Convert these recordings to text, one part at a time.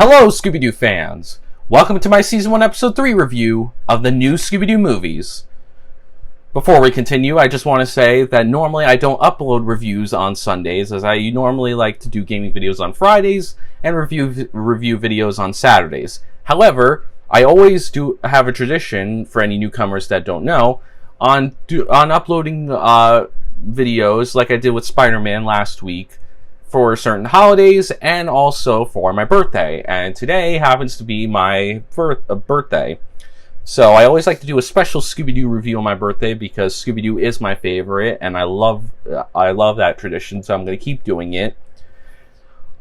Hello, Scooby Doo fans! Welcome to my Season 1 Episode 3 review of the new Scooby Doo movies. Before we continue, I just want to say that normally I don't upload reviews on Sundays, as I normally like to do gaming videos on Fridays and review videos on Saturdays. However, I always do have a tradition, for any newcomers that don't know, on uploading videos like I did with Spider-Man last week, for certain holidays and also for my birthday, and today happens to be my birthday. So I always like to do a special Scooby-Doo review on my birthday because Scooby-Doo is my favorite and I love that tradition, so I'm going to keep doing it.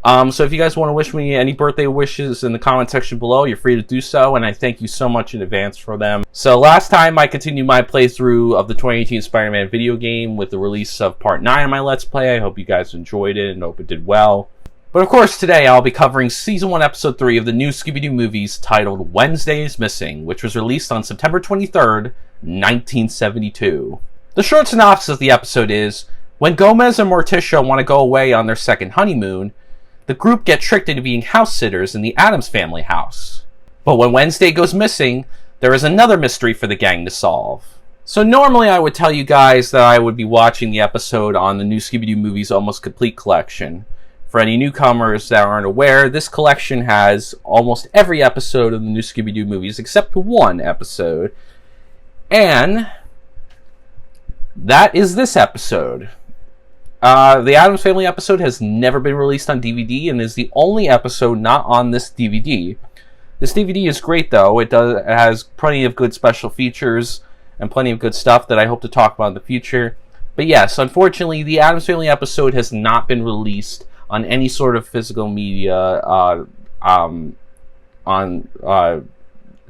So if you guys want to wish me any birthday wishes in the comment section below, you're free to do so, and I thank you so much in advance for them. So last time I continued my playthrough of the 2018 Spider-Man video game with the release of Part 9 of my Let's Play. I hope you guys enjoyed it and hope it did well. But of course today I'll be covering Season 1 Episode 3 of the new Scooby Doo movies titled Wednesday is Missing, which was released on September 23rd, 1972. The short synopsis of the episode is, when Gomez and Morticia want to go away on their second honeymoon, the group get tricked into being house sitters in the Addams Family house. But when Wednesday goes missing, there is another mystery for the gang to solve. So normally I would tell you guys that I would be watching the episode on the new Scooby Doo movies Almost Complete collection. For any newcomers that aren't aware, this collection has almost every episode of the new Scooby Doo movies except one episode. And that is this episode. The Addams Family episode has never been released on DVD and is the only episode not on this DVD. This DVD is great though. It has plenty of good special features and plenty of good stuff that I hope to talk about in the future. But yes, unfortunately, the Addams Family episode has not been released on any sort of physical media to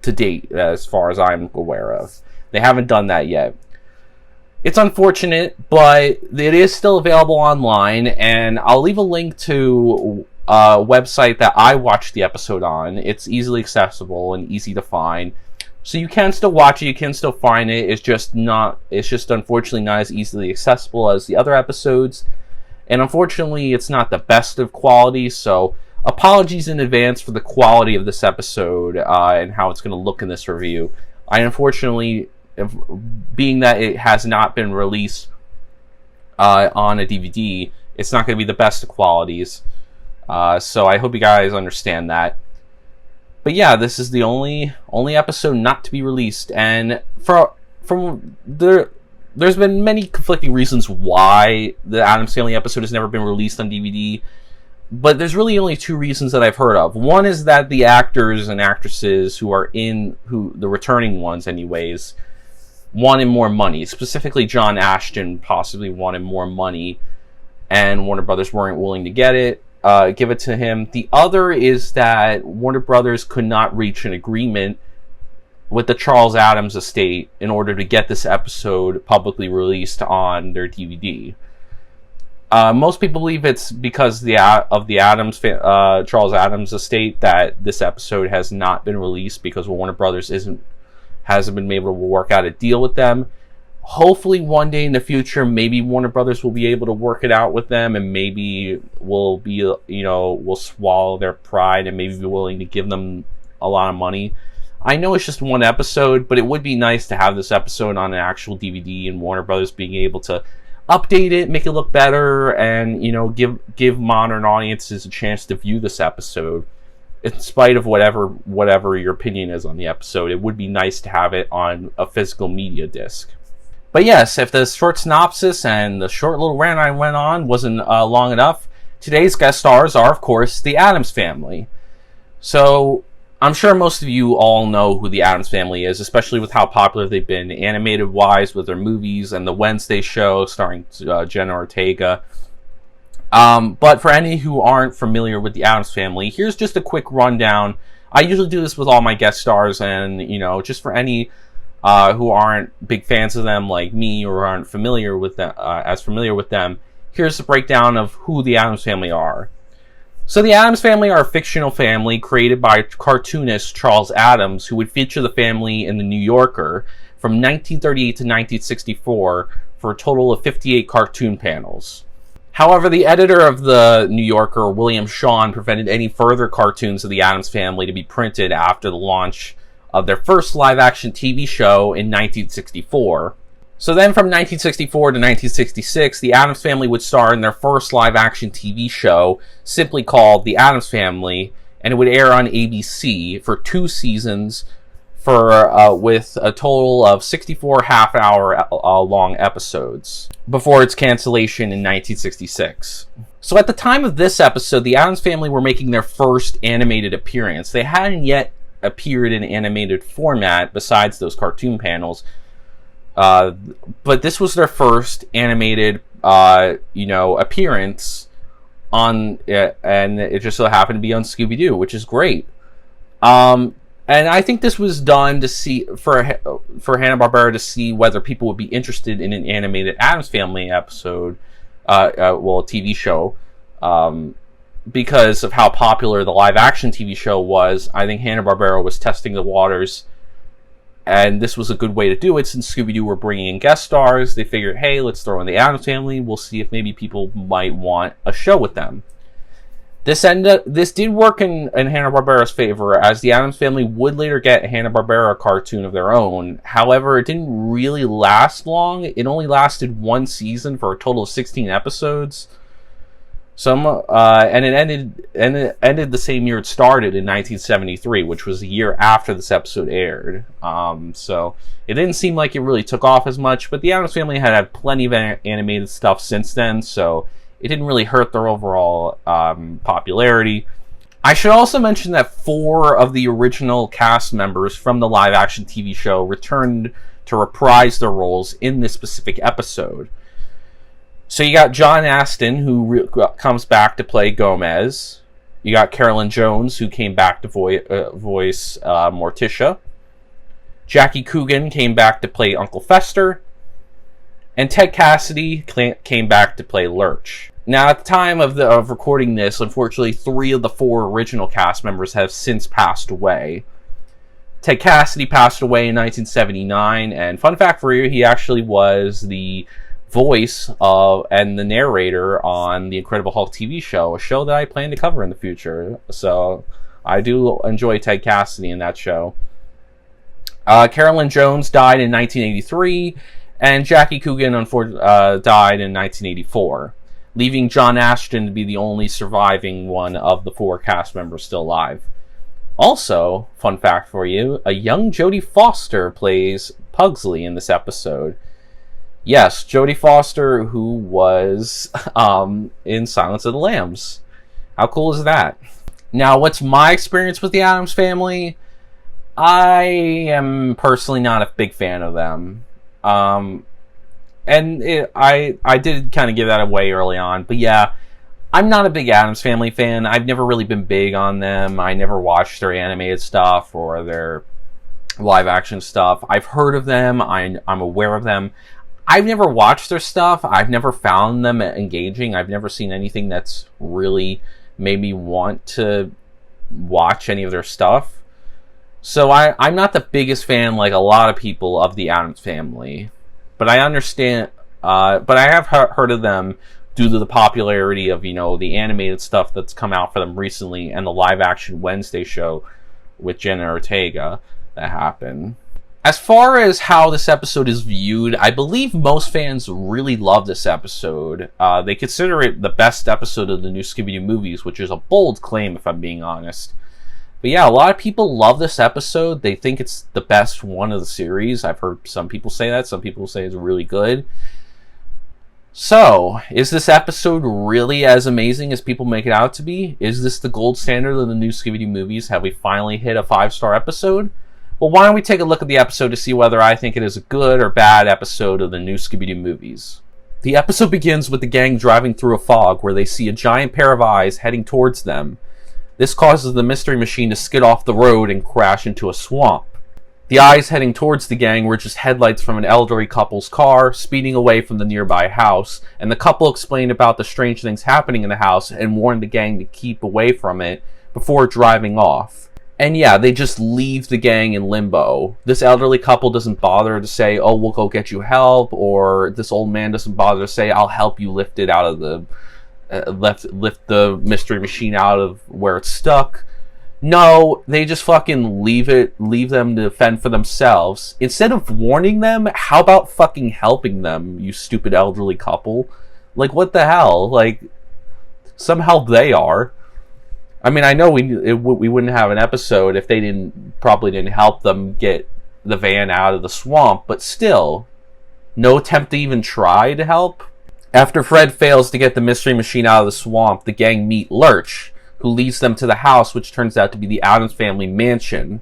date, as far as I'm aware of. They haven't done that yet. It's unfortunate, but it is still available online, and I'll leave a link to a website that I watched the episode on. It's easily accessible and easy to find. So you can still watch it, you can still find it. It's just unfortunately not as easily accessible as the other episodes. And unfortunately, it's not the best of quality, so apologies in advance for the quality of this episode and how it's going to look in this review. I unfortunately, being that it has not been released on a DVD, it's not going to be the best of qualities. So I hope you guys understand that. But yeah, this is the only episode not to be released, and there's been many conflicting reasons why the Addams Family episode has never been released on DVD. But there's really only two reasons that I've heard of. One is that the actors and actresses the returning ones anyways, wanted more money. Specifically, John Ashton possibly wanted more money, and Warner Brothers weren't willing to give it to him. The other is that Warner Brothers could not reach an agreement with the Charles Addams estate in order to get this episode publicly released on their DVD. Most people believe it's because of the Charles Addams estate that this episode has not been released, because Warner Brothers hasn't been able to work out a deal with them. Hopefully one day in the future, maybe Warner Brothers will be able to work it out with them, and maybe will swallow their pride and maybe be willing to give them a lot of money. I know it's just one episode, but it would be nice to have this episode on an actual DVD and Warner Brothers being able to update it, make it look better, and give modern audiences a chance to view this episode. In spite of whatever your opinion is on the episode, it would be nice to have it on a physical media disc. But yes, if the short synopsis and the short little rant I went on wasn't long enough, today's guest stars are, of course, the Addams Family. So I'm sure most of you all know who the Addams Family is, especially with how popular they've been animated-wise with their movies and the Wednesday show starring Jenna Ortega. But for any who aren't familiar with the Addams Family, here's just a quick rundown. I usually do this with all my guest stars, and just for any who aren't big fans of them like me, or aren't familiar with them, here's a breakdown of who the Addams Family are. So the Addams Family are a fictional family created by cartoonist Charles Addams, who would feature the family in The New Yorker from 1938 to 1964 for a total of 58 cartoon panels. However, the editor of the New Yorker, William Shawn, prevented any further cartoons of the Addams Family to be printed after the launch of their first live-action TV show in 1964. So then from 1964 to 1966, the Addams Family would star in their first live-action TV show, simply called The Addams Family, and it would air on ABC for 2 seasons with a total of 64 half-hour long episodes before its cancellation in 1966. So at the time of this episode, the Addams Family were making their first animated appearance. They hadn't yet appeared in animated format besides those cartoon panels, but this was their first animated appearance on it, and it just so happened to be on Scooby Doo, which is great. And I think this was done to see for Hanna-Barbera to see whether people would be interested in an animated Addams Family episode, a TV show, because of how popular the live-action TV show was. I think Hanna-Barbera was testing the waters, and this was a good way to do it. Since Scooby Doo were bringing in guest stars, they figured, hey, let's throw in the Addams Family. We'll see if maybe people might want a show with them. This did work in Hanna-Barbera's favor, as the Addams Family would later get a Hanna-Barbera cartoon of their own. However, it didn't really last long. It only lasted 1 season for a total of 16 episodes. And it ended the same year it started in 1973, which was a year after this episode aired. So it didn't seem like it really took off as much, but the Addams Family had had plenty of animated stuff since then, so it didn't really hurt their overall popularity. I should also mention that 4 of the original cast members from the live-action TV show returned to reprise their roles in this specific episode. So you got John Astin, who comes back to play Gomez. You got Carolyn Jones, who came back to voice Morticia. Jackie Coogan came back to play Uncle Fester. And Ted Cassidy came back to play Lurch. Now, at the time of recording this, unfortunately, 3 of the 4 original cast members have since passed away. Ted Cassidy passed away in 1979, and fun fact for you, he actually was the voice of and the narrator on the Incredible Hulk TV show, a show that I plan to cover in the future. So I do enjoy Ted Cassidy in that show. Carolyn Jones died in 1983, and Jackie Coogan died in 1984, leaving John Ashton to be the only surviving one of the 4 cast members still alive. Also, fun fact for you, a young Jodie Foster plays Pugsley in this episode. Yes, Jodie Foster, who was in Silence of the Lambs. How cool is that? Now, what's my experience with the Addams Family? I am personally not a big fan of them. I did kind of give that away early on, but yeah, I'm not a big Addams Family fan. I've never really been big on them. I never watched their animated stuff or their live action stuff. I've heard of them. I'm aware of them. I've never watched their stuff. I've never found them engaging. I've never seen anything that's really made me want to watch any of their stuff. So I'm not the biggest fan, like a lot of people, of the Addams Family. But I understand, but I have heard of them due to the popularity of, the animated stuff that's come out for them recently and the live-action Wednesday show with Jenna Ortega that happened. As far as how this episode is viewed, I believe most fans really love this episode. They consider it the best episode of the new Scooby Doo movies, which is a bold claim if I'm being honest. But yeah, a lot of people love this episode. They think it's the best one of the series. I've heard some people say that. Some people say it's really good. So, is this episode really as amazing as people make it out to be? Is this the gold standard of the new Scooby Doo movies? Have we finally hit a 5-star episode? Well, why don't we take a look at the episode to see whether I think it is a good or bad episode of the new Scooby Doo movies. The episode begins with the gang driving through a fog where they see a giant pair of eyes heading towards them. This causes the mystery machine to skid off the road and crash into a swamp. The eyes heading towards the gang were just headlights from an elderly couple's car, speeding away from the nearby house, and the couple explained about the strange things happening in the house and warned the gang to keep away from it before driving off. And yeah, they just leave the gang in limbo. This elderly couple doesn't bother to say, oh, we'll go get you help, or this old man doesn't bother to say, I'll help you lift it out of the lift the mystery machine out of where it's stuck. No, they just fucking leave them to fend for themselves. Instead of warning them, how about fucking helping them, you stupid elderly couple? Like, what the hell? Like, some help they are. I mean, I know we wouldn't have an episode if they probably didn't help them get the van out of the swamp, but still, no attempt to even try to help. After Fred fails to get the mystery machine out of the swamp, the gang meet Lurch, who leads them to the house, which turns out to be the Addams Family mansion.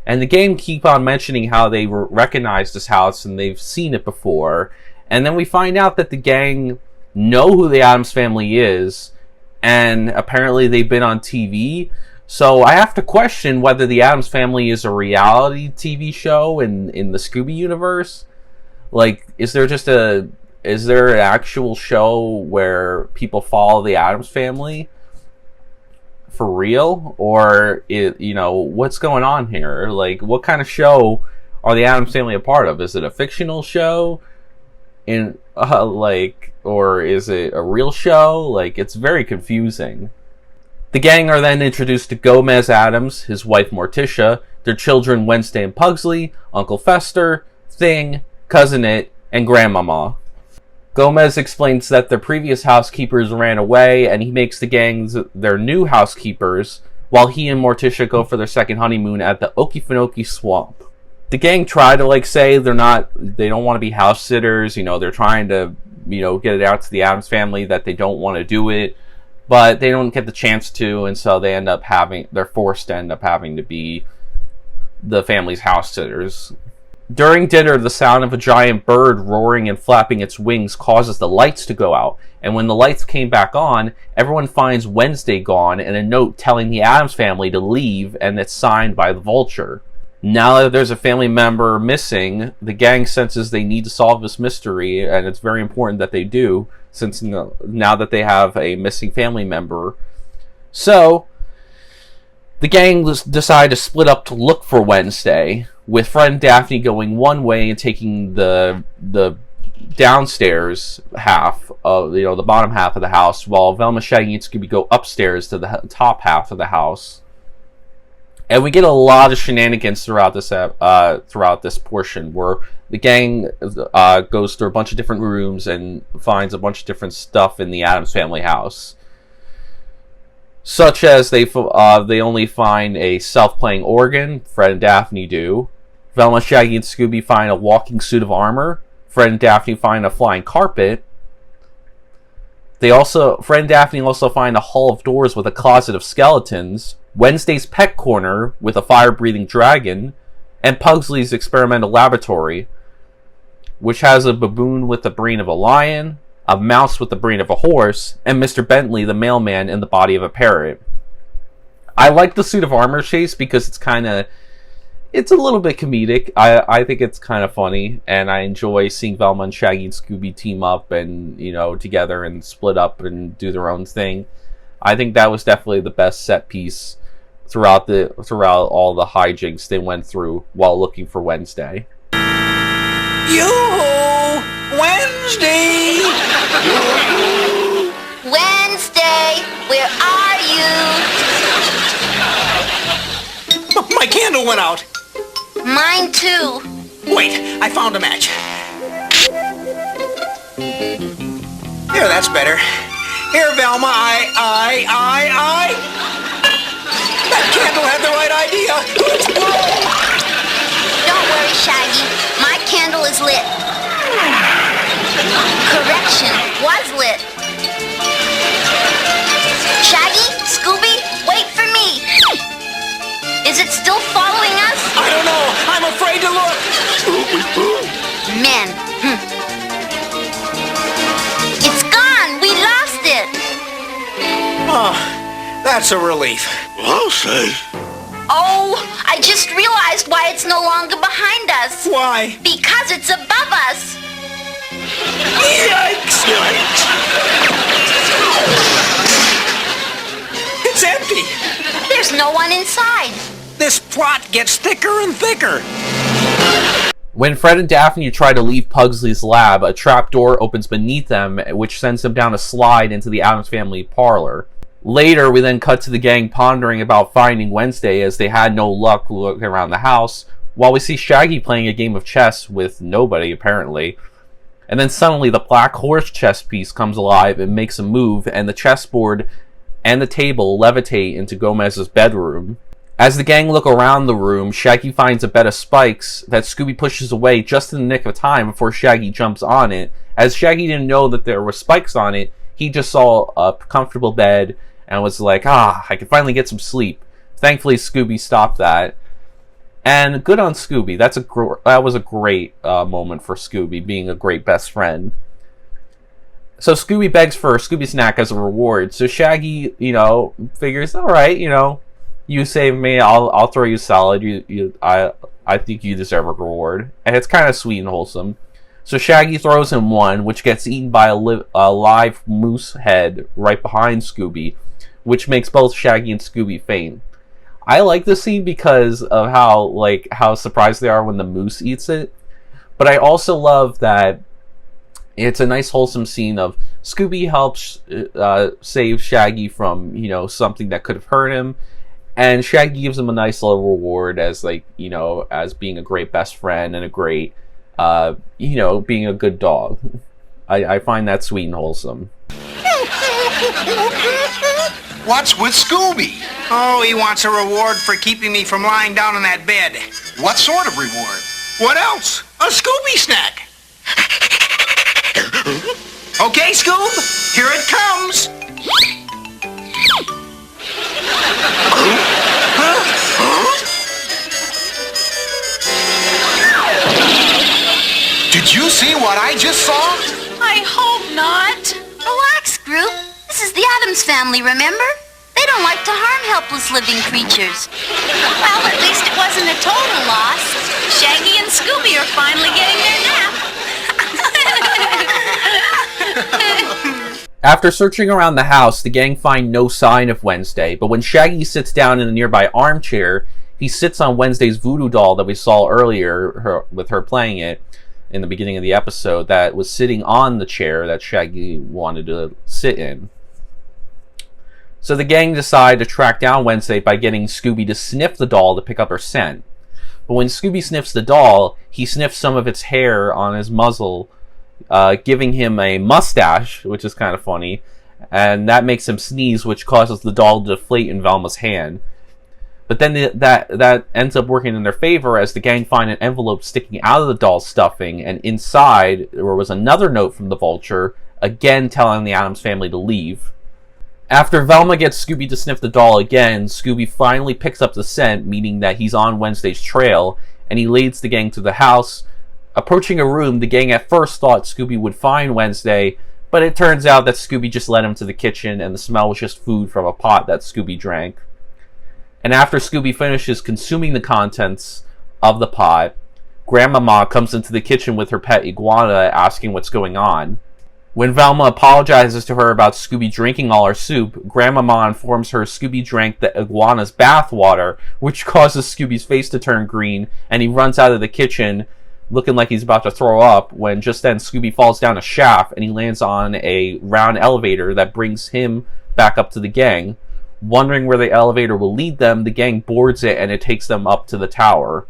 And the gang keep on mentioning how they recognize this house and they've seen it before. And then we find out that the gang know who the Addams Family is, and apparently they've been on TV. So I have to question whether the Addams Family is a reality TV show in the Scooby universe. Like, is there an actual show where people follow the Addams Family for real? Or, what's going on here? Like, what kind of show are the Addams Family a part of? Is it a fictional show? Or is it a real show? Like, it's very confusing. The gang are then introduced to Gomez Addams, his wife Morticia, their children Wednesday and Pugsley, Uncle Fester, Thing, Cousin It, and Grandmama. Gomez explains that their previous housekeepers ran away, and he makes the gangs their new housekeepers, while he and Morticia go for their second honeymoon at the Okefenokee Swamp. The gang try to say they don't want to be house sitters, they're trying to, get it out to the Addams Family that they don't want to do it, but they don't get the chance to, and so they're forced to end up having to be the family's house sitters. During dinner, the sound of a giant bird roaring and flapping its wings causes the lights to go out, and when the lights came back on, everyone finds Wednesday gone and a note telling the Addams Family to leave, and it's signed by the Vulture. Now that there's a family member missing, the gang senses they need to solve this mystery, and it's very important that they do, since now that they have a missing family member. So, the gang decide to split up to look for Wednesday, with Fred and Daphne going one way and taking the downstairs half of, the bottom half of the house, while Velma, Shaggy, and Scooby go upstairs to the top half of the house. And we get a lot of shenanigans throughout this portion, where the gang goes through a bunch of different rooms and finds a bunch of different stuff in the Addams Family house. Such as they only find a self-playing organ, Fred and Daphne do. Velma, Shaggy, and Scooby find a walking suit of armor. Fred and Daphne find a flying carpet. Fred and Daphne also find a hall of doors with a closet of skeletons, Wednesday's pet corner with a fire-breathing dragon, and Pugsley's experimental laboratory, which has a baboon with the brain of a lion, a mouse with the brain of a horse, and Mr. Bentley, the mailman, in the body of a parrot. I like the suit of armor chase because it's a little bit comedic. I think it's kind of funny, and I enjoy seeing Velma and Shaggy and Scooby team up and, together and split up and do their own thing. I think that was definitely the best set piece throughout all the hijinks they went through while looking for Wednesday. Yoo-hoo! Wednesday! Wednesday, where are you? My candle went out. Mine too. Wait, I found a match. There, that's better. Here, Velma, That candle had the right idea. Let's blow! Don't worry, Shaggy. My candle is lit. Correction, was lit. Shaggy, Scooby, wait for me. Is it still following us? I don't know. I'm afraid to look. Men. It's gone. We lost it. Oh, that's a relief. I'll say. Oh, I just realized why it's no longer behind us. Why? Because it's above us. Yikes! It's empty. There's no one inside. This plot gets thicker and thicker. When Fred and Daphne try to leave Pugsley's lab, a trapdoor opens beneath them, which sends them down a slide into the Addams Family parlor. Later, we then cut to the gang pondering about finding Wednesday as they had no luck looking around the house, while we see Shaggy playing a game of chess with nobody, apparently. And then suddenly the black horse chess piece comes alive and makes a move, and the chessboard and the table levitate into Gomez's bedroom. As the gang look around the room, Shaggy finds a bed of spikes that Scooby pushes away just in the nick of time before Shaggy jumps on it. As Shaggy didn't know that there were spikes on it, he just saw a comfortable bed and was like, I can finally get some sleep. Thankfully, Scooby stopped that. And good on Scooby. That was a great moment for Scooby, being a great best friend. So Scooby begs for a Scooby snack as a reward. So Shaggy, figures, all right, you save me, I'll throw you salad. I think you deserve a reward. And it's kind of sweet and wholesome. So Shaggy throws him one, which gets eaten by a live moose head right behind Scooby, which makes both Shaggy and Scooby faint. I like this scene because of how surprised they are when the moose eats it. But I also love that it's a nice wholesome scene of Scooby helps save Shaggy from, something that could have hurt him. And Shaggy gives him a nice little reward as as being a great best friend and a great, being a good dog. I find that sweet and wholesome. What's with Scooby? Oh, he wants a reward for keeping me from lying down on that bed. What sort of reward? What else? A Scooby snack. Okay, Scoob, here it comes. Did you see what I just saw? I hope not. Relax, group. This is the Addams Family, remember? They don't like to harm helpless living creatures. Well, at least it wasn't a total loss. Shaggy and Scooby are finally getting their nap. After searching around the house, the gang find no sign of Wednesday, but when Shaggy sits down in a nearby armchair, he sits on Wednesday's voodoo doll that we saw earlier, with her playing it in the beginning of the episode, that was sitting on the chair that Shaggy wanted to sit in. So the gang decide to track down Wednesday by getting Scooby to sniff the doll to pick up her scent. But when Scooby sniffs the doll, he sniffs some of its hair on his muzzle, giving him a mustache, which is kind of funny, and that makes him sneeze, which causes the doll to deflate in Velma's hand. But then that ends up working in their favor as the gang find an envelope sticking out of the doll's stuffing, and inside there was another note from the Vulture, again telling the Addams Family to leave. After Velma gets Scooby to sniff the doll again, Scooby finally picks up the scent, meaning that he's on Wednesday's trail, and he leads the gang to the house. Approaching a room, the gang at first thought Scooby would find Wednesday, but it turns out that Scooby just led him to the kitchen, and the smell was just food from a pot that Scooby drank. And after Scooby finishes consuming the contents of the pot, Grandmama comes into the kitchen with her pet iguana, asking what's going on. When Velma apologizes to her about Scooby drinking all her soup, Grandmama informs her Scooby drank the iguana's bath water, which causes Scooby's face to turn green, and he runs out of the kitchen looking like he's about to throw up, when just then Scooby falls down a shaft and he lands on a round elevator that brings him back up to the gang. Wondering where the elevator will lead them, the gang boards it and it takes them up to the tower.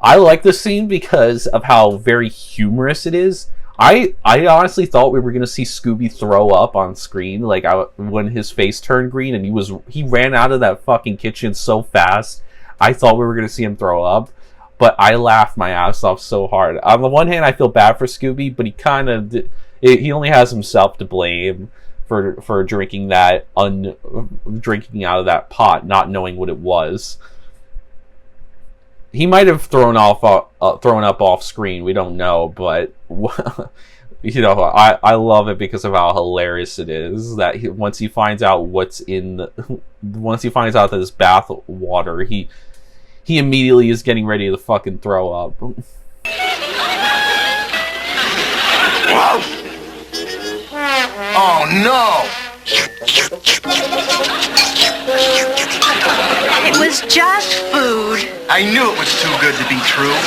I like this scene because of how very humorous it is. I honestly thought we were going to see Scooby throw up on screen, when his face turned green and he ran out of that fucking kitchen so fast. I thought we were going to see him throw up, but I laughed my ass off so hard. On the one hand, I feel bad for Scooby, but he only has himself to blame for drinking drinking out of that pot, not knowing what it was. He might have thrown up off screen. We don't know, but I love it because of how hilarious it is. That once he finds out once he finds out that it's bath water, he immediately is getting ready to fucking throw up. Oh no! It was just food. I knew it was too good to be true.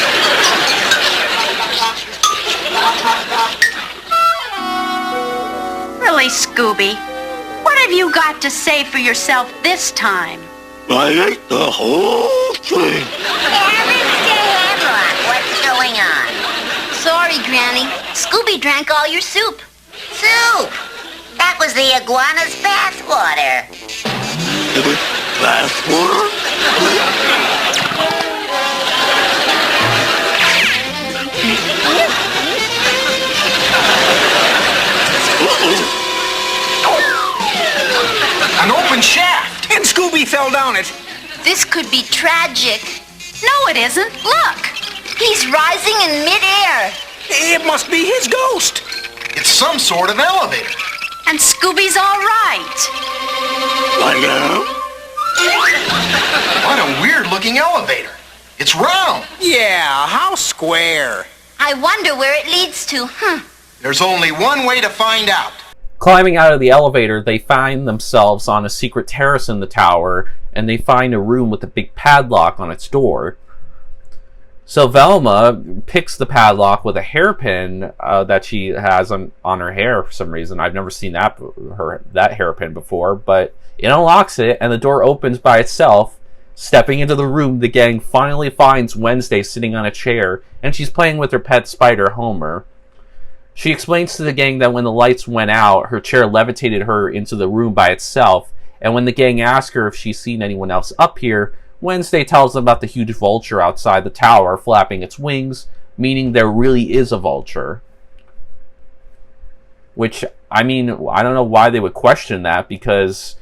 Really, Scooby, what have you got to say for yourself this time? I ate the whole thing. What's going on? Sorry, Granny. Scooby drank all your soup. Soup? That was the iguana's bathwater. It was bathwater? An open shaft, and Scooby fell down it. This could be tragic. No, it isn't. Look. He's rising in midair. It must be his ghost. It's some sort of elevator. And Scooby's all right. I know. What a weird-looking elevator. It's round. Yeah, how square? I wonder where it leads to. There's only one way to find out. Climbing out of the elevator, they find themselves on a secret terrace in the tower, and they find a room with a big padlock on its door. So Velma picks the padlock with a hairpin that she has on her hair for some reason. I've never seen that hairpin before, but it unlocks it, and the door opens by itself. Stepping into the room, the gang finally finds Wednesday sitting on a chair, and she's playing with her pet spider, Homer. She explains to the gang that when the lights went out, her chair levitated her into the room by itself, and when the gang asks her if she's seen anyone else up here, Wednesday tells them about the huge vulture outside the tower flapping its wings, meaning there really is a vulture. Which, I mean, I don't know why they would question that, because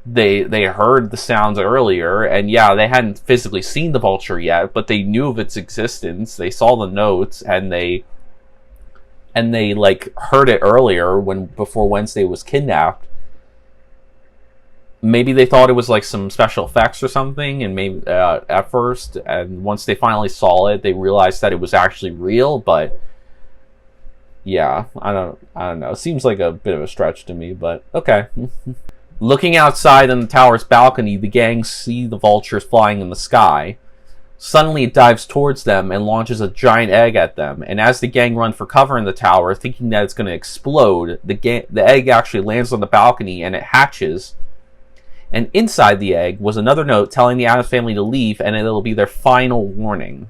they heard the sounds earlier, and yeah, they hadn't physically seen the vulture yet, but they knew of its existence. They saw the notes, and they like heard it earlier before Wednesday was kidnapped. Maybe they thought it was like some special effects or something, and maybe at first, and once they finally saw it, they realized that it was actually real. But yeah, I don't know. It seems like a bit of a stretch to me, but okay. Looking outside on the tower's balcony, the gang see the vultures flying in the sky. Suddenly, it dives towards them and launches a giant egg at them. And as the gang run for cover in the tower, thinking that it's going to explode, the egg actually lands on the balcony and it hatches. And inside the egg was another note telling the Addams family to leave, and it'll be their final warning.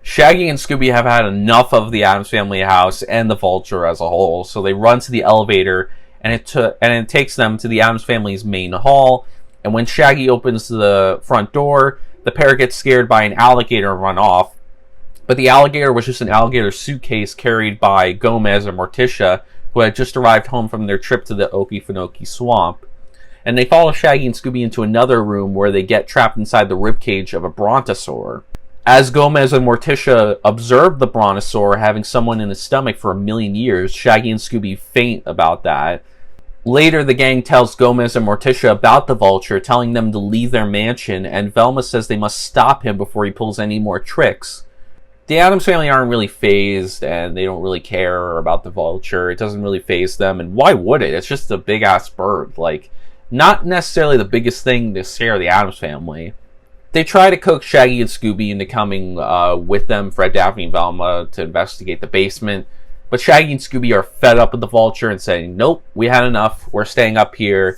Shaggy and Scooby have had enough of the Addams family house and the vulture as a whole, so they run to the elevator, and it takes them to the Addams family's main hall. And when Shaggy opens the front door, the pair gets scared by an alligator and run off. But the alligator was just an alligator suitcase carried by Gomez and Morticia, who had just arrived home from their trip to the Okefenokee swamp. And they follow Shaggy and Scooby into another room where they get trapped inside the ribcage of a brontosaur. As Gomez and Morticia observe the brontosaur having someone in his stomach for 1,000,000 years, Shaggy and Scooby faint about that. Later, the gang tells Gomez and Morticia about the vulture, telling them to leave their mansion, and Velma says they must stop him before he pulls any more tricks. The Addams family aren't really fazed, and they don't really care about the vulture. It doesn't really faze them, and why would it? It's just a big-ass bird. Like, not necessarily the biggest thing to scare the Addams family. They try to coax Shaggy and Scooby into coming with them, Fred, Daphne, and Velma, to investigate the basement. But Shaggy and Scooby are fed up with the vulture and saying, nope, we had enough. We're staying up here.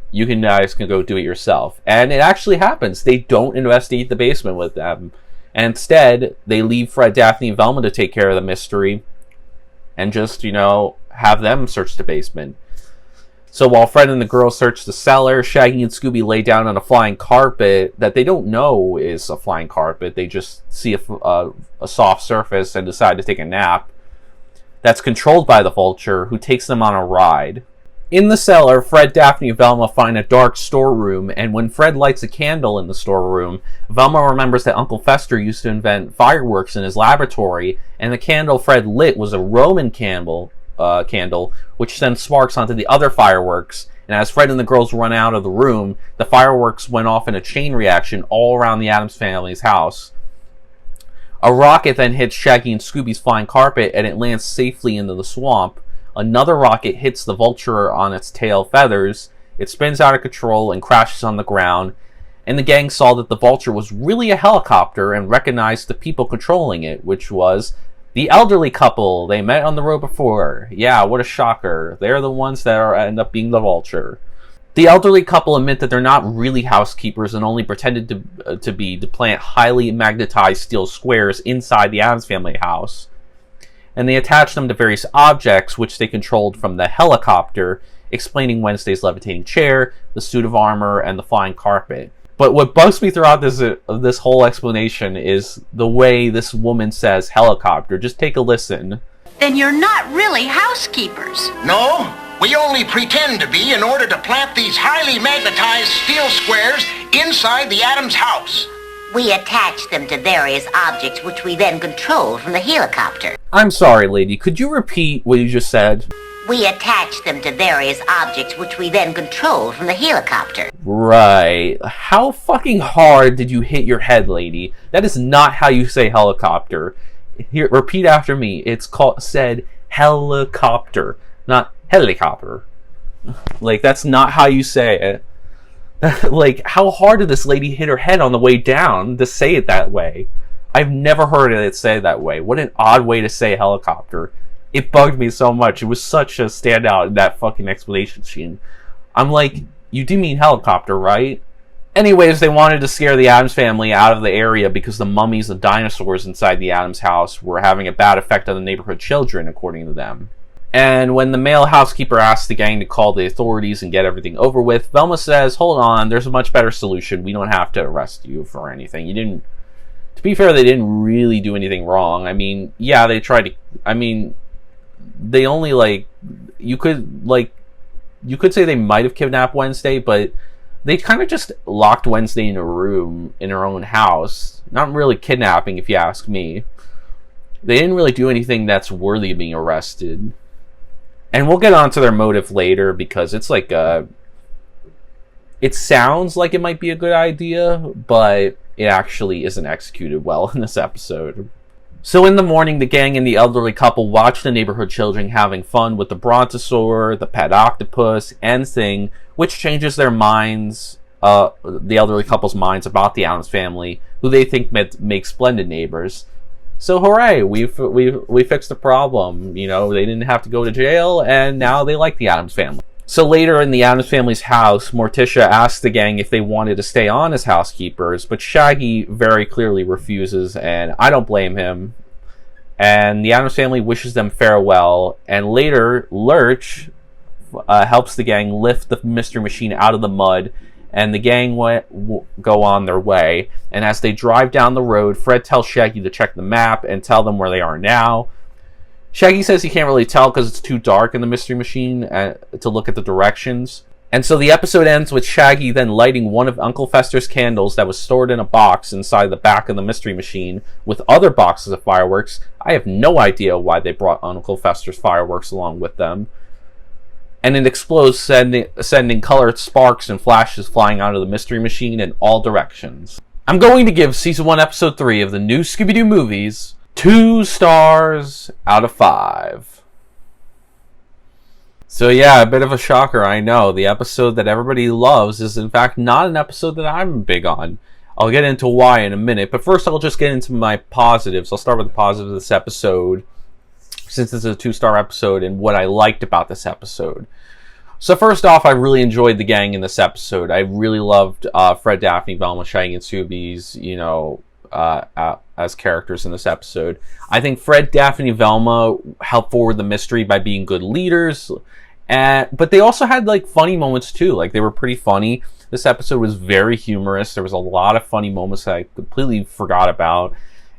You guys can go do it yourself. And it actually happens. They don't investigate the basement with them. And instead, they leave Fred, Daphne, and Velma to take care of the mystery. And just, have them search the basement. So while Fred and the girls search the cellar, Shaggy and Scooby lay down on a flying carpet that they don't know is a flying carpet. They just see a soft surface and decide to take a nap. That's controlled by the vulture, who takes them on a ride. In the cellar, Fred, Daphne, and Velma find a dark storeroom, and when Fred lights a candle in the storeroom, Velma remembers that Uncle Fester used to invent fireworks in his laboratory, and the candle Fred lit was a Roman candle, which sends sparks onto the other fireworks. And as Fred and the girls run out of the room, the fireworks went off in a chain reaction all around the Addams family's house. A rocket then hits Shaggy and Scooby's flying carpet, and it lands safely into the swamp. another rocket hits the vulture on its tail feathers. It spins out of control and crashes on the ground, and the gang saw that the vulture was really a helicopter and recognized the people controlling it, which was the elderly couple they met on the road before. Yeah, what a shocker. They're the ones that end up being the vulture. The elderly couple admit that they're not really housekeepers and only pretended to plant highly magnetized steel squares inside the Addams Family house. And they attach them to various objects which they controlled from the helicopter, explaining Wednesday's levitating chair, the suit of armor, and the flying carpet. But what bugs me throughout this whole explanation is the way this woman says helicopter. Just take a listen. Then you're not really housekeepers. No, we only pretend to be in order to plant these highly magnetized steel squares inside the Addams house. We attach them to various objects which we then control from the helicopter. I'm sorry, lady. Could you repeat what you just said? We attach them to various objects which we then control from the helicopter. Right. How fucking hard did you hit your head, lady? That is not how you say helicopter. Here, repeat after me. It's said helicopter, not helicopter. Like, that's not how you say it. Like, how hard did this lady hit her head on the way down to say it that way? I've never heard it say that way. What an odd way to say helicopter. It bugged me so much. It was such a standout in that fucking explanation scene. I'm like, you do mean helicopter, right? Anyways, they wanted to scare the Addams family out of the area because the mummies and dinosaurs inside the Addams house were having a bad effect on the neighborhood children, according to them. And when the male housekeeper asks the gang to call the authorities and get everything over with, Velma says, hold on, there's a much better solution. We don't have to arrest you for anything. To be fair, they didn't really do anything wrong. I mean, yeah, they tried to, they only, you could say they might have kidnapped Wednesday, but they kind of just locked Wednesday in a room in her own house. Not really kidnapping, if you ask me. They didn't really do anything that's worthy of being arrested. And we'll get onto their motive later, because it's like it sounds like it might be a good idea, but it actually isn't executed well in this episode. So in the morning, the gang and the elderly couple watch the neighborhood children having fun with the brontosaur, the pet octopus, and Thing, which changes their minds, the elderly couple's minds about the Addams family, who they think make splendid neighbors. So hooray, we fixed the problem. You know, they didn't have to go to jail, and now they like the Addams family. So later in the Addams family's house, Morticia asks the gang if they wanted to stay on as housekeepers, but Shaggy very clearly refuses, and I don't blame him. And the Addams family wishes them farewell, and later Lurch helps the gang lift the mystery machine out of the mud, and the gang go on their way. And as they drive down the road, Fred tells Shaggy to check the map and tell them where they are now. Shaggy says he can't really tell because it's too dark in the mystery machine to look at the directions. And so the episode ends with Shaggy then lighting one of Uncle Fester's candles that was stored in a box inside the back of the mystery machine with other boxes of fireworks. I have no idea why they brought Uncle Fester's fireworks along with them. And it explodes, sending colored sparks and flashes flying out of the mystery machine in all directions. I'm going to give Season 1, Episode 3 of the new Scooby Doo movies 2 stars out of 5. So yeah, a bit of a shocker, I know. The episode that everybody loves is in fact not an episode that I'm big on. I'll get into why in a minute, but first I'll just get into my positives. I'll start with the positives of this episode, since it's a 2-star episode, and what I liked about this episode. So first off, I really enjoyed the gang in this episode. I really loved Fred, Daphne, Velma, Shaggy, and Scooby's, as characters in this episode. I think Fred, Daphne, Velma helped forward the mystery by being good leaders, but they also had funny moments too. They were pretty funny. This episode was very humorous. There was a lot of funny moments that I completely forgot about,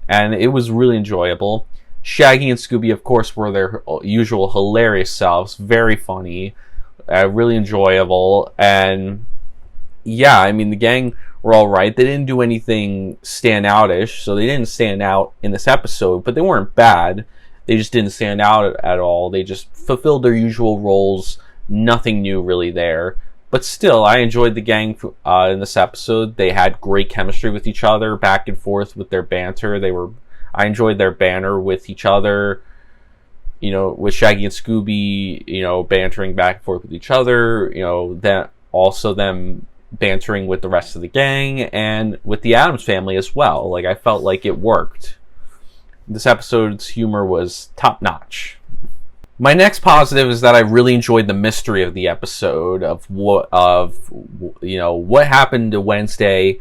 and it was really enjoyable. Shaggy and Scooby, of course, were their usual hilarious selves. Very funny, really enjoyable, and yeah, I mean, the gang were all right. They didn't do anything standoutish, so they didn't stand out in this episode, but they weren't bad. They just didn't stand out at all. They just fulfilled their usual roles. Nothing new really there. But still, I enjoyed the gang in this episode. They had great chemistry with each other, back and forth with their banter. I enjoyed their banter with each other. with Shaggy and Scooby, bantering back and forth with each other, that also them bantering with the rest of the gang and with the Addams Family as well. Like, I felt like it worked. This episode's humor was top notch. My next positive is that I really enjoyed the mystery of the episode of what happened to Wednesday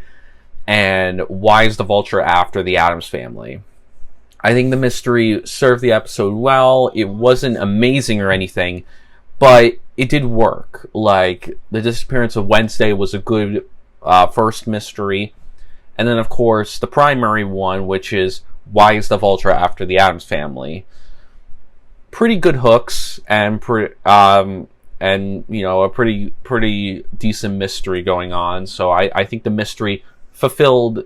and why is the Vulture after the Addams Family. I think the mystery served the episode well. It wasn't amazing or anything, but it did work. Like, the disappearance of Wednesday was a good first mystery. And then, of course, the primary one, which is why is the Vulture after the Addams Family. Pretty good hooks and a pretty decent mystery going on. So I think the mystery fulfilled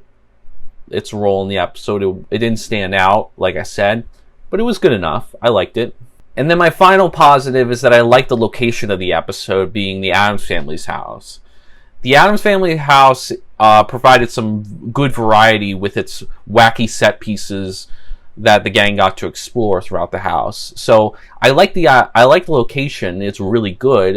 its role in the episode. It didn't stand out, like I said, but it was good enough. I liked it. And then my final positive is that I liked the location of the episode being the Addams Family's house. The Addams Family house provided some good variety with its wacky set pieces that the gang got to explore throughout the house. So I like the location. It's really good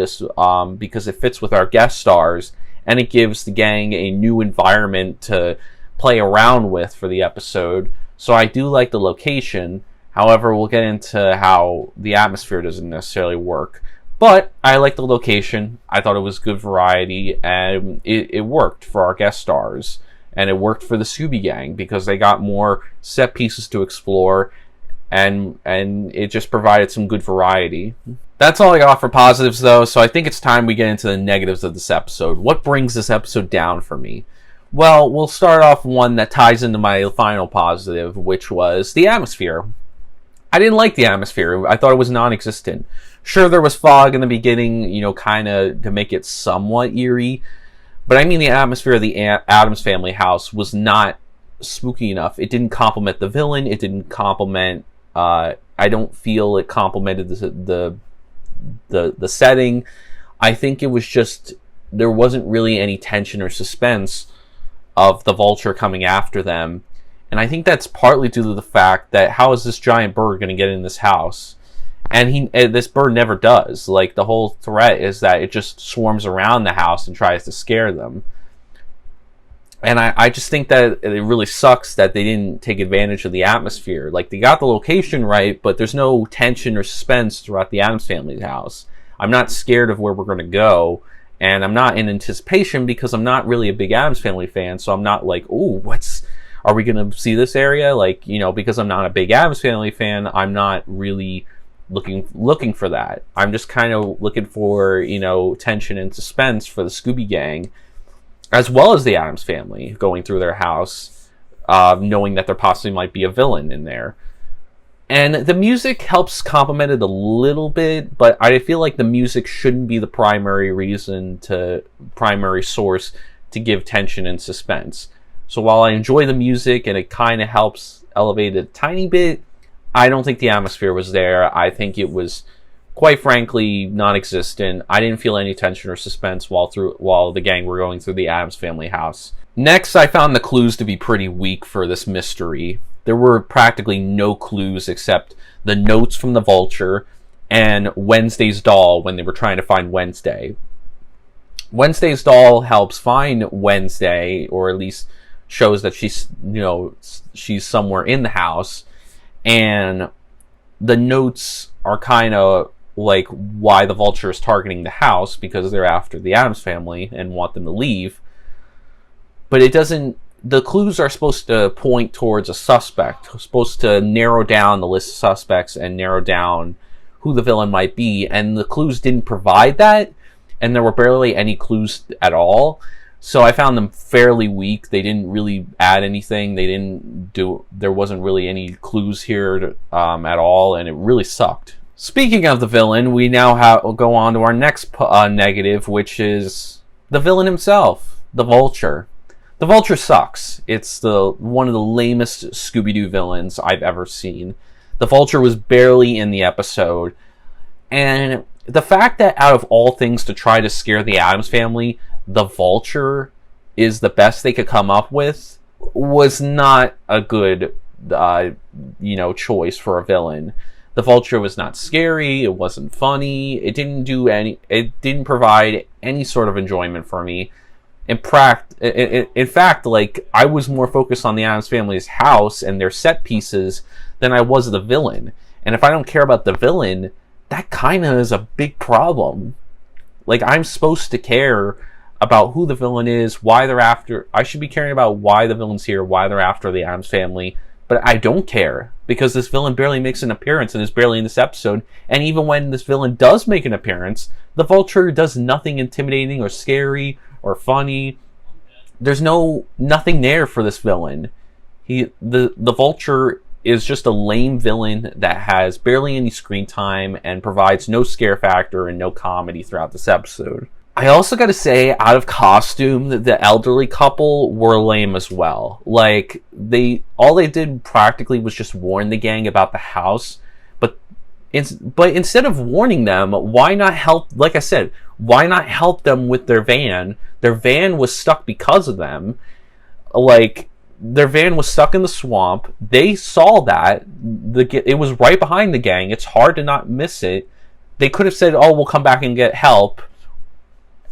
because it fits with our guest stars, and it gives the gang a new environment to play around with for the episode. So I do like the location. However, we'll get into how the atmosphere doesn't necessarily work. But I like the location. I thought it was good variety, and it worked for our guest stars. And it worked for the Scooby Gang because they got more set pieces to explore, and it just provided some good variety. That's all I got for positives, though, so I think it's time we get into the negatives of this episode. What brings this episode down for me? Well, we'll start off one that ties into my final positive, which was the atmosphere. I didn't like the atmosphere. I thought it was non-existent. Sure, there was fog in the beginning, kind of to make it somewhat eerie. But I mean, the atmosphere of the Addams Family house was not spooky enough. It didn't complement the villain. It didn't complement. I don't feel it complemented the setting. I think it was just there wasn't really any tension or suspense of the Vulture coming after them, and I think that's partly due to the fact that how is this giant bird going to get in this house? And this bird never does. Like, the whole threat is that it just swarms around the house and tries to scare them. And I just think that it really sucks that they didn't take advantage of the atmosphere. Like, they got the location right, but there's no tension or suspense throughout the Addams Family's house. I'm not scared of where we're going to go, and I'm not in anticipation because I'm not really a big Addams Family fan, so I'm not like, ooh, are we going to see this area? Like, because I'm not a big Addams Family fan, I'm not really looking for that. I'm just kind of looking for tension and suspense for the Scooby Gang, as well as the Addams Family going through their house, knowing that there possibly might be a villain in there. And the music helps complement it a little bit, but I feel like the music shouldn't be the primary source to give tension and suspense. So while I enjoy the music and it kind of helps elevate it a tiny bit, I don't think the atmosphere was there. I think it was, quite frankly, non-existent. I didn't feel any tension or suspense while the gang were going through the Addams Family house. Next, I found the clues to be pretty weak for this mystery. There were practically no clues except the notes from the Vulture and Wednesday's doll when they were trying to find Wednesday. Wednesday's doll helps find Wednesday, or at least shows that she's somewhere in the house. And the notes are kind of like why the Vulture is targeting the house, because they're after the Addams Family and want them to leave. But it doesn't. The clues are supposed to point towards a suspect, supposed to narrow down the list of suspects and narrow down who the villain might be. And the clues didn't provide that, and there were barely any clues at all. So I found them fairly weak. They didn't really add anything. There wasn't really any clues here at all, and it really sucked. Speaking of the villain, we now go on to our next negative, which is the villain himself, the Vulture. The Vulture sucks. It's one of the lamest Scooby Doo villains I've ever seen. The Vulture was barely in the episode, and the fact that out of all things to try to scare the Addams Family, the Vulture is the best they could come up with was not a good choice for a villain. The Vulture was not scary. It wasn't funny. It didn't provide any sort of enjoyment for me. In fact, like, I was more focused on the Addams Family's house and their set pieces than I was the villain. And if I don't care about the villain, that kind of is a big problem. Like, I'm supposed to care about who the villain is, why they're after. I should be caring about why the villain's here, why they're after the Addams Family. But I don't care, because this villain barely makes an appearance and is barely in this episode. And even when this villain does make an appearance, the Vulture does nothing intimidating or scary or funny. There's nothing there for this villain. The Vulture is just a lame villain that has barely any screen time and provides no scare factor and no comedy throughout this episode. I also gotta say, out of costume, the elderly couple were lame as well. Like, all they did practically was just warn the gang about the house. But instead of warning them, why not help? Like I said, why not help them with their van? Their van was stuck because of them. Like, their van was stuck in the swamp. They saw that. It was right behind the gang. It's hard to not miss it. They could have said, "Oh, we'll come back and get help."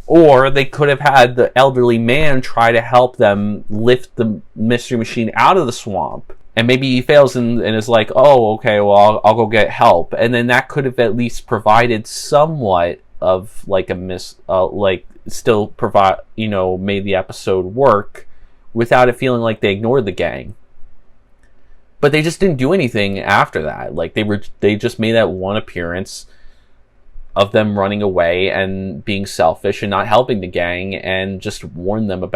Or they could have had the elderly man try to help them lift the mystery machine out of the swamp. And maybe he fails and is like, "Oh, okay, well, I'll go get help." And then that could have at least provided somewhat of like still provide, made the episode work without it feeling like they ignored the gang. But they just didn't do anything after that. Like, they just made that one appearance of them running away and being selfish and not helping the gang, and just warn them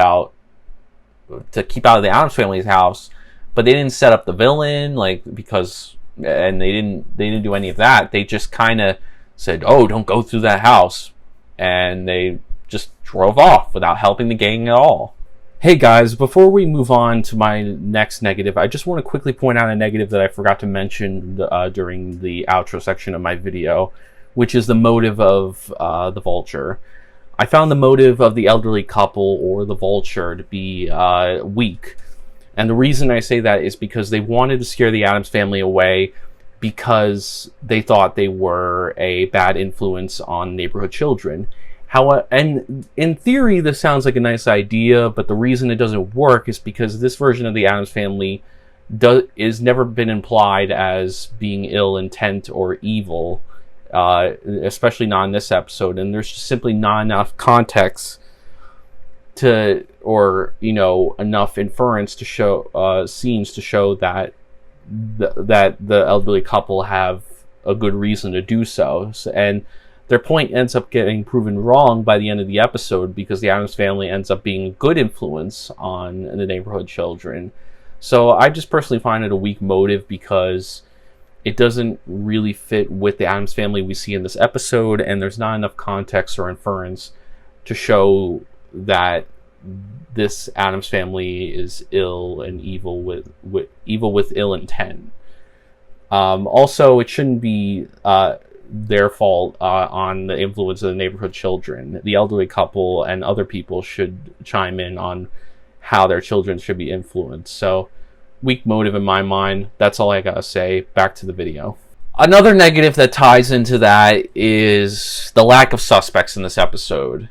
to keep out of the Addams Family's house. But they didn't set up the villain, and they didn't do any of that. They just kind of said, "Oh, don't go through that house," and they just drove off without helping the gang at all. Hey guys, before we move on to my next negative, I just want to quickly point out a negative that I forgot to mention during the outro section of my video, which is the motive of the Vulture. I found the motive of the elderly couple or the Vulture to be weak. And the reason I say that is because they wanted to scare the Addams Family away because they thought they were a bad influence on neighborhood children. And in theory, this sounds like a nice idea, but the reason it doesn't work is because this version of the Addams Family is never been implied as being ill intent or evil. Especially not in this episode, and there's just simply not enough context enough inference to show scenes to show that the elderly couple have a good reason to do so. And their point ends up getting proven wrong by the end of the episode, because the Addams Family ends up being a good influence on the neighborhood children. So I just personally find it a weak motive, because it doesn't really fit with the Addams Family we see in this episode, and there's not enough context or inference to show that this Addams Family is ill and evil with ill intent. Also, it shouldn't be their fault on the influence of the neighborhood children. The elderly couple and other people should chime in on how their children should be influenced. So, weak motive in my mind. That's all I gotta say. Back to the video. Another negative that ties into that is the lack of suspects in this episode.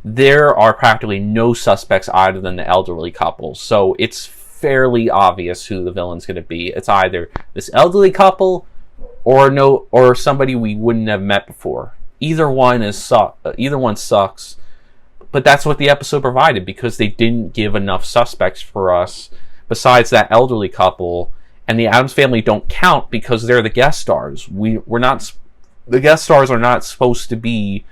There are practically no suspects other than the elderly couple, so it's fairly obvious who the villain's going to be. It's either this elderly couple or somebody we wouldn't have met before. Either one sucks, but that's what the episode provided, because they didn't give enough suspects for us besides that elderly couple. And the Addams Family don't count because they're the guest stars. The guest stars are not supposed to be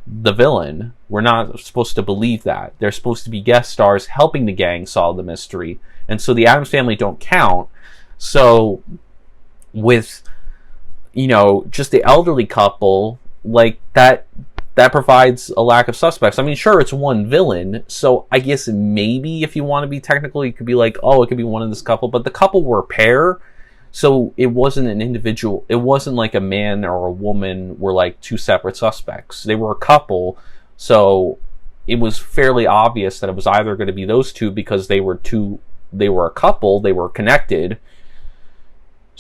the villain. We're not supposed to believe that. They're supposed to be guest stars helping the gang solve the mystery. And so the Addams Family don't count. So with, just the elderly couple, like that provides a lack of suspects. I mean, sure, it's one villain, so I guess maybe if you want to be technical, you could be like, oh, it could be one of this couple, but the couple were a pair, so it wasn't an individual. It wasn't like a man or a woman were like two separate suspects. They were a couple, so it was fairly obvious that it was either going to be those two, because they were a couple, they were connected.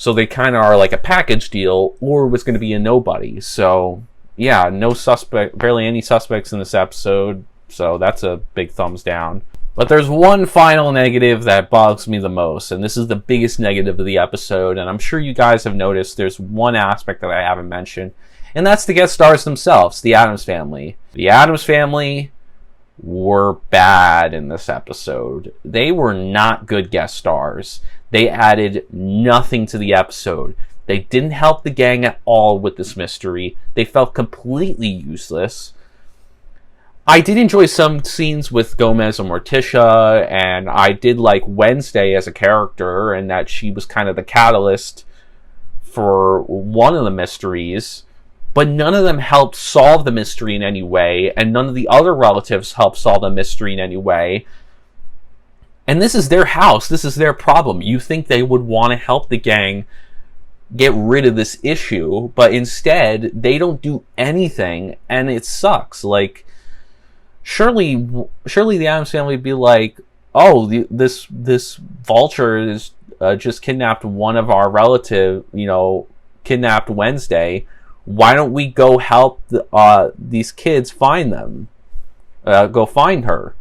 So they kind of are like a package deal, or it was going to be a nobody. So yeah, no suspect, barely any suspects in this episode. So that's a big thumbs down. But there's one final negative that bugs me the most, and this is the biggest negative of the episode, and I'm sure you guys have noticed there's one aspect that I haven't mentioned, and that's the guest stars themselves, the Addams Family. The Addams Family were bad in this episode. They were not good guest stars. They added nothing to the episode. They didn't help the gang at all with this mystery. They felt completely useless. I did enjoy some scenes with Gomez and Morticia, and I did like Wednesday as a character, and that she was kind of the catalyst for one of the mysteries, but none of them helped solve the mystery in any way, and none of the other relatives helped solve the mystery in any way. And this is their house. This is their problem. You think they would want to help the gang get rid of this issue, but instead, they don't do anything, and it sucks. Like, Surely the Addams Family would be like, oh, this vulture is just kidnapped one of our relative, kidnapped Wednesday. Why don't we go help these kids find them? Go find her.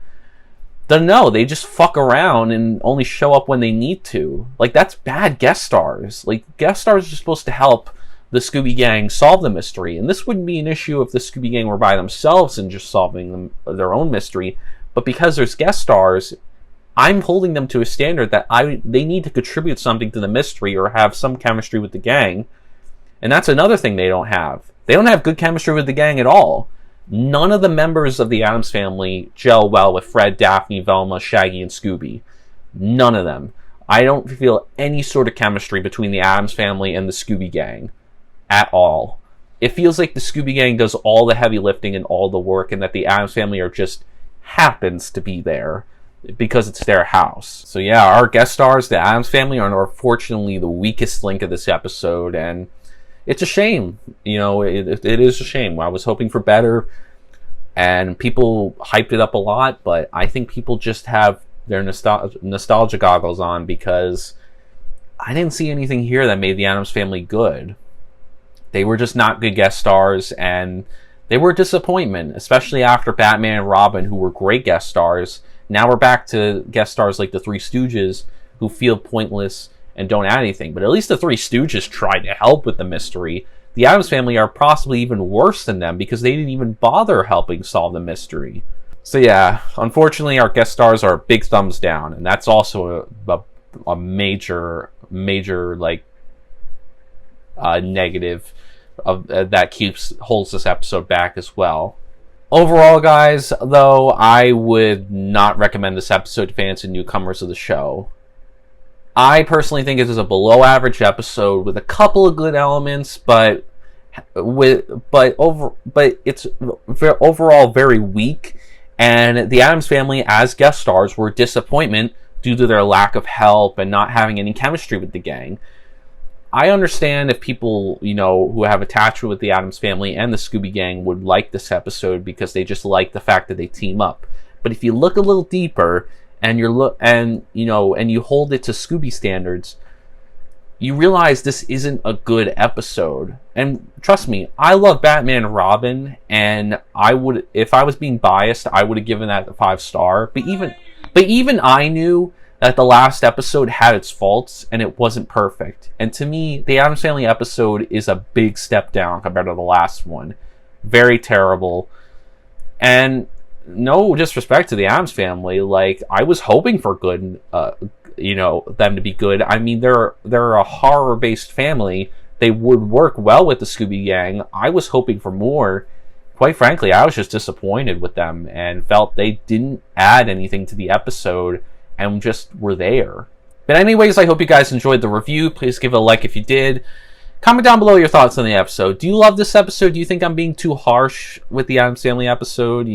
No, they just fuck around and only show up when they need to. Like, that's bad guest stars. Like, guest stars are supposed to help the Scooby Gang solve the mystery, and this wouldn't be an issue if the Scooby Gang were by themselves and just solving their own mystery, but because there's guest stars, I'm holding them to a standard that they need to contribute something to the mystery or have some chemistry with the gang, and that's another thing they don't have. They don't have good chemistry with the gang at all. None of the members of the Addams Family gel well with Fred, Daphne, Velma, Shaggy, and Scooby. None of them. I don't feel any sort of chemistry between the Addams Family and the Scooby Gang at all. It feels like the Scooby Gang does all the heavy lifting and all the work, and that the Addams Family are just happens to be there because it's their house. So yeah, our guest stars, the Addams Family, are unfortunately the weakest link of this episode, and it's a shame. It is a shame. I was hoping for better, and people hyped it up a lot, but I think people just have their nostalgia goggles on, because I didn't see anything here that made the Addams Family good. They were just not good guest stars, and they were a disappointment, especially after Batman and Robin, who were great guest stars. Now we're back to guest stars like the Three Stooges, who feel pointless and don't add anything. But at least the Three Stooges tried to help with the mystery. The Addams Family are possibly even worse than them, because they didn't even bother helping solve the mystery. So yeah, unfortunately our guest stars are big thumbs down, and that's also a major negative of that holds this episode back as well. Overall, guys, though, I would not recommend this episode to fans and newcomers of the show. I personally think it is a below average episode with a couple of good elements, but it's overall very weak, and the Addams Family as guest stars were a disappointment due to their lack of help and not having any chemistry with the gang. I understand if people, who have attachment with the Addams Family and the Scooby Gang would like this episode because they just like the fact that they team up. But if you look a little deeper and you hold it to Scooby standards, you realize this isn't a good episode. And trust me, I love Batman and Robin, and if I was being biased, I would have given that a 5-star. But even I knew that the last episode had its faults, and it wasn't perfect. And to me, the Addams Family episode is a big step down compared to the last one. Very terrible. And no disrespect to the Addams Family, like, I was hoping for good, them to be good. I mean, they're a horror-based family. They would work well with the Scooby Gang. I was hoping for more. Quite frankly, I was just disappointed with them and felt they didn't add anything to the episode and just were there. But anyways, I hope you guys enjoyed the review. Please give it a like if you did. Comment down below your thoughts on the episode. Do you love this episode? Do you think I'm being too harsh with the Addams Family episode?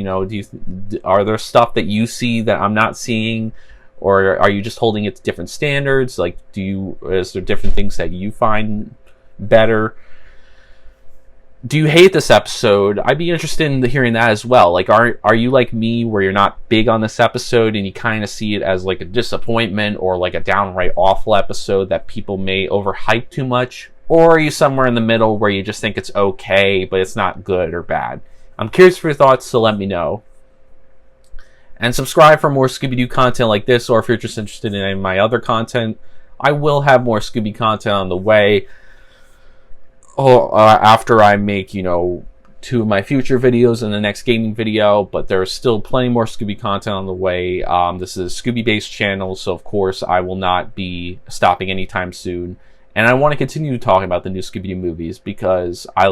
Are there stuff that you see that I'm not seeing? Or are you just holding it to different standards? Is there different things that you find better? do you hate this episode? I'd be interested in hearing that as well. Like, are you like me, where you're not big on this episode and you kind of see it as like a disappointment or like a downright awful episode that people may overhype too much? Or are you somewhere in the middle where you just think it's okay, but it's not good or bad? I'm curious for your thoughts, so let me know. And subscribe for more Scooby Doo content like this, or if you're just interested in any of my other content, I will have more Scooby content on the way. After I make, 2 of my future videos and the next gaming video, but there's still plenty more Scooby content on the way. This is a Scooby-based channel, so of course I will not be stopping anytime soon. And I want to continue talking about the new Scooby Doo movies because I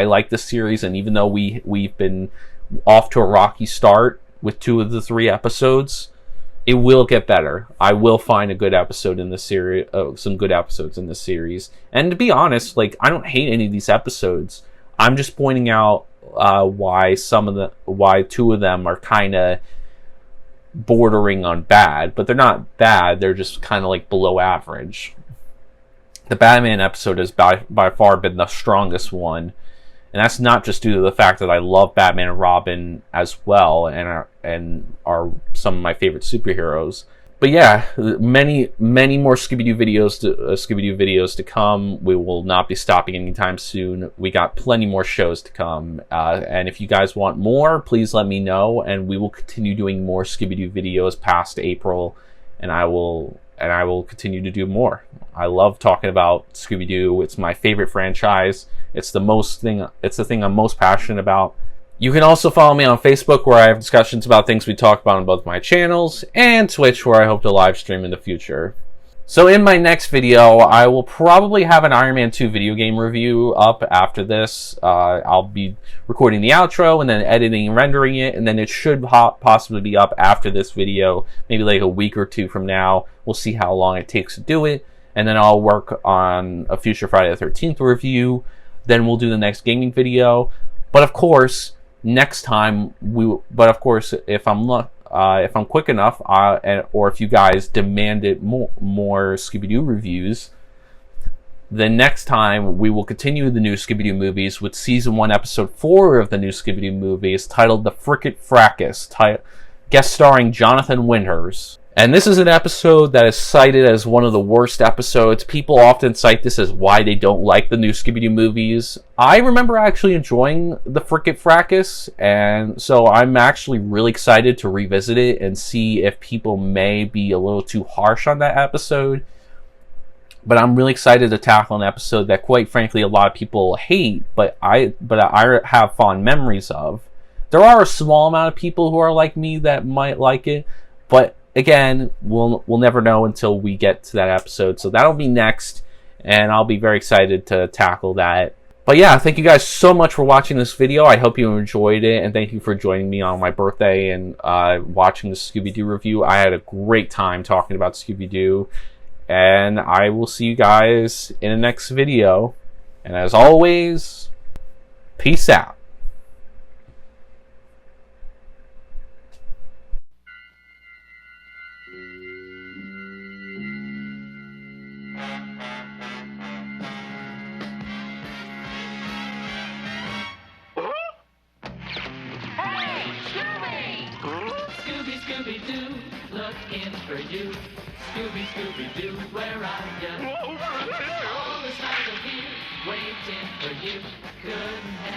like this series, and even though we've been off to a rocky start with 2 of the 3 episodes, it will get better. I will find a good episode in this series, some good episodes in this series. And to be honest, like, I don't hate any of these episodes. I'm just pointing out why 2 of them are kind of bordering on bad, but they're not bad. They're just kind of like below average. The Batman episode has by far been the strongest one. And that's not just due to the fact that I love Batman and Robin as well, and are some of my favorite superheroes. But yeah, many more Scooby Doo videos to come. We will not be stopping anytime soon. We got plenty more shows to come, and if you guys want more, please let me know, and we will continue doing more Scooby Doo videos past April, and I will continue to do more. I love talking about Scooby Doo. It's my favorite franchise. It's the thing I'm most passionate about. You can also follow me on Facebook, where I have discussions about things we talk about on both my channels, and Twitch, where I hope to live stream in the future. So in my next video, I will probably have an Iron Man 2 video game review up after this. I'll be recording the outro and then editing and rendering it, and then it should possibly be up after this video, maybe like a week or 2 from now. We'll see how long it takes to do it, and then I'll work on a future Friday the 13th review. Then we'll do the next gaming video. But of course, next time if I'm quick enough, or if you guys demanded more Scooby Doo reviews, then next time we will continue the new Scooby Doo movies with season 1, episode 4 of the new Scooby Doo movies, titled "The Frickin' Fracas," guest starring Jonathan Winters. And this is an episode that is cited as one of the worst episodes. People often cite this as why they don't like the new Scooby Doo movies. I remember actually enjoying The Frickin' Fracas, and so I'm actually really excited to revisit it and see if people may be a little too harsh on that episode. But I'm really excited to tackle an episode that, quite frankly, a lot of people hate, but I have fond memories of. There are a small amount of people who are like me that might like it, but again, we'll never know until we get to that episode. So that'll be next, and I'll be very excited to tackle that. But yeah, thank you guys so much for watching this video. I hope you enjoyed it, and thank you for joining me on my birthday and watching the Scooby Doo review. I had a great time talking about Scooby Doo, and I will see you guys in the next video. And as always, peace out. Scooby Doo, looking for you. Scooby Doo, where are you? All the stars are here, waiting for you. Couldn't